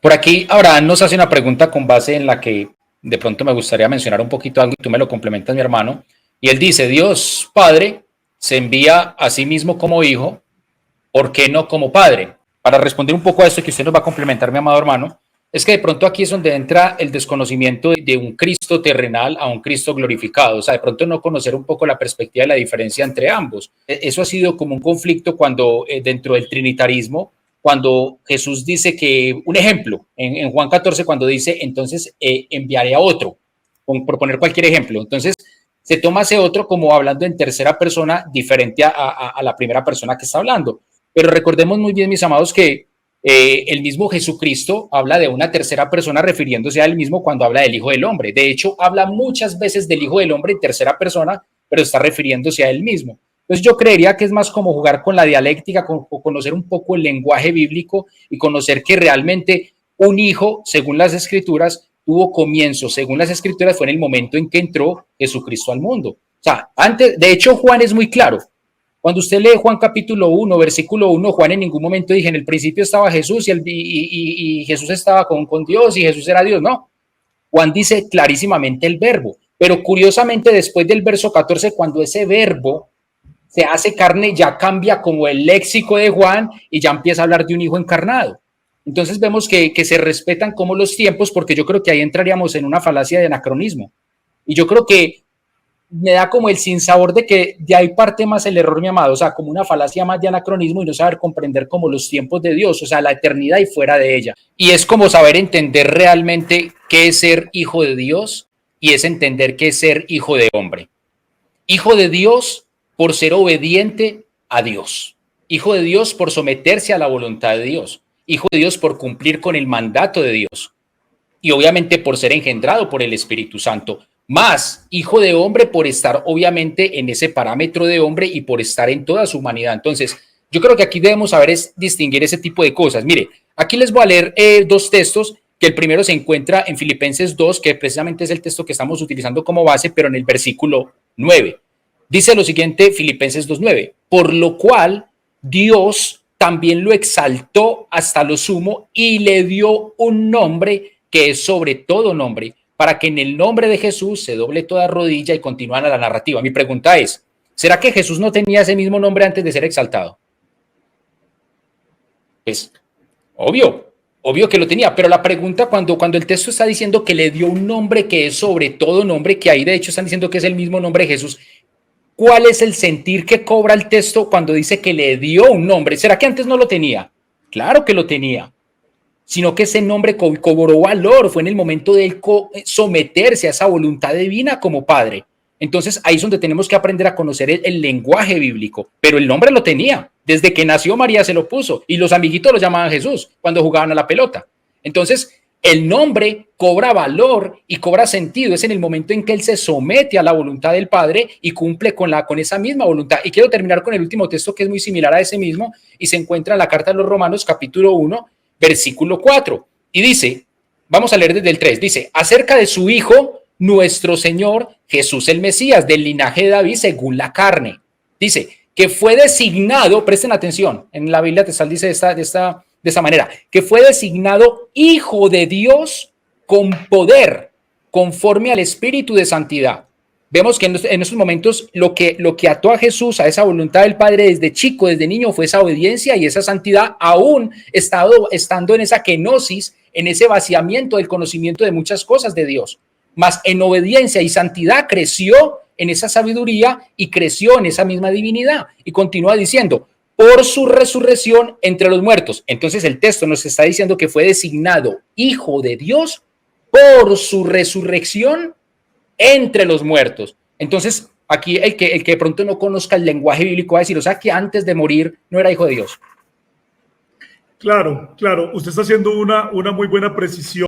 Por aquí, Abraham nos hace una pregunta con base en la que de pronto me gustaría mencionar un poquito algo y tú me lo complementas, mi hermano. Y él dice, Dios Padre se envía a sí mismo como hijo, ¿por qué no como padre? Para responder un poco a esto que usted nos va a complementar, mi amado hermano, es que de pronto aquí es donde entra el desconocimiento de un Cristo terrenal a un Cristo glorificado. O sea, de pronto no conocer un poco la perspectiva de la diferencia entre ambos. Eso ha sido como un conflicto cuando dentro del trinitarismo, cuando Jesús dice que, un ejemplo, en Juan 14, cuando dice, entonces enviaré a otro, por poner cualquier ejemplo. Entonces, se toma ese otro como hablando en tercera persona diferente a la primera persona que está hablando. Pero recordemos muy bien, mis amados, que el mismo Jesucristo habla de una tercera persona refiriéndose a él mismo cuando habla del Hijo del Hombre. De hecho, habla muchas veces del Hijo del Hombre en tercera persona, pero está refiriéndose a él mismo. Entonces yo creería que es más como jugar con la dialéctica, con conocer un poco el lenguaje bíblico y conocer que realmente un hijo, según las escrituras, tuvo comienzo, según las escrituras, fue en el momento en que entró Jesucristo al mundo. O sea, antes, de hecho, Juan es muy claro. Cuando usted lee Juan capítulo 1, versículo 1, Juan en ningún momento dice, en el principio estaba Jesús y Jesús estaba con Dios y Jesús era Dios. No, Juan dice clarísimamente el verbo. Pero curiosamente después del verso 14, cuando ese verbo se hace carne, ya cambia como el léxico de Juan y ya empieza a hablar de un hijo encarnado. Entonces vemos que se respetan como los tiempos, porque yo creo que ahí entraríamos en una falacia de anacronismo. Y yo creo que me da como el sinsabor de que de ahí parte más el error, mi amado, o sea, como una falacia más de anacronismo y no saber comprender como los tiempos de Dios, o sea, la eternidad y fuera de ella. Y es como saber entender realmente qué es ser hijo de Dios y es entender qué es ser hijo de hombre. Hijo de Dios por ser obediente a Dios. Hijo de Dios por someterse a la voluntad de Dios. Hijo de Dios por cumplir con el mandato de Dios. Y obviamente por ser engendrado por el Espíritu Santo. Más hijo de hombre por estar obviamente en ese parámetro de hombre y por estar en toda su humanidad. Entonces, yo creo que aquí debemos saber es distinguir ese tipo de cosas. Mire, aquí les voy a leer dos textos, que el primero se encuentra en Filipenses 2, que precisamente es el texto que estamos utilizando como base, pero en el versículo 9. Dice lo siguiente, Filipenses 2:9, por lo cual Dios también lo exaltó hasta lo sumo y le dio un nombre que es sobre todo nombre, para que en el nombre de Jesús se doble toda rodilla y continúan a la narrativa. Mi pregunta es, ¿será que Jesús no tenía ese mismo nombre antes de ser exaltado? Es obvio que lo tenía, pero la pregunta cuando el texto está diciendo que le dio un nombre que es sobre todo nombre, que ahí de hecho están diciendo que es el mismo nombre de Jesús, ¿cuál es el sentir que cobra el texto cuando dice que le dio un nombre? ¿Será que antes no lo tenía? Claro que lo tenía, sino que ese nombre cobró valor, fue en el momento de él someterse a esa voluntad divina como padre. Entonces ahí es donde tenemos que aprender a conocer el lenguaje bíblico, pero el nombre lo tenía, desde que nació María se lo puso y los amiguitos lo llamaban Jesús cuando jugaban a la pelota. Entonces el nombre cobra valor y cobra sentido, es en el momento en que él se somete a la voluntad del Padre y cumple con esa misma voluntad. Y quiero terminar con el último texto que es muy similar a ese mismo y se encuentra en la carta de los Romanos capítulo 1, versículo 4. Y dice, vamos a leer desde el 3, dice, acerca de su Hijo, nuestro Señor Jesús el Mesías, del linaje de David según la carne. Dice, que fue designado, presten atención, en la Biblia Textual dice de esta manera, que fue designado Hijo de Dios con poder, conforme al Espíritu de Santidad. Vemos que en esos momentos lo que ató a Jesús a esa voluntad del Padre desde chico, desde niño, fue esa obediencia y esa santidad, aún estando en esa kenosis, en ese vaciamiento del conocimiento de muchas cosas de Dios. Mas en obediencia y santidad creció en esa sabiduría y creció en esa misma divinidad. Y continúa diciendo, por su resurrección entre los muertos. Entonces el texto nos está diciendo que fue designado Hijo de Dios por su resurrección entre los muertos. Entonces, aquí el que de pronto no conozca el lenguaje bíblico va a decir, o sea, que antes de morir no era hijo de Dios. Claro, usted está haciendo una muy buena precisión.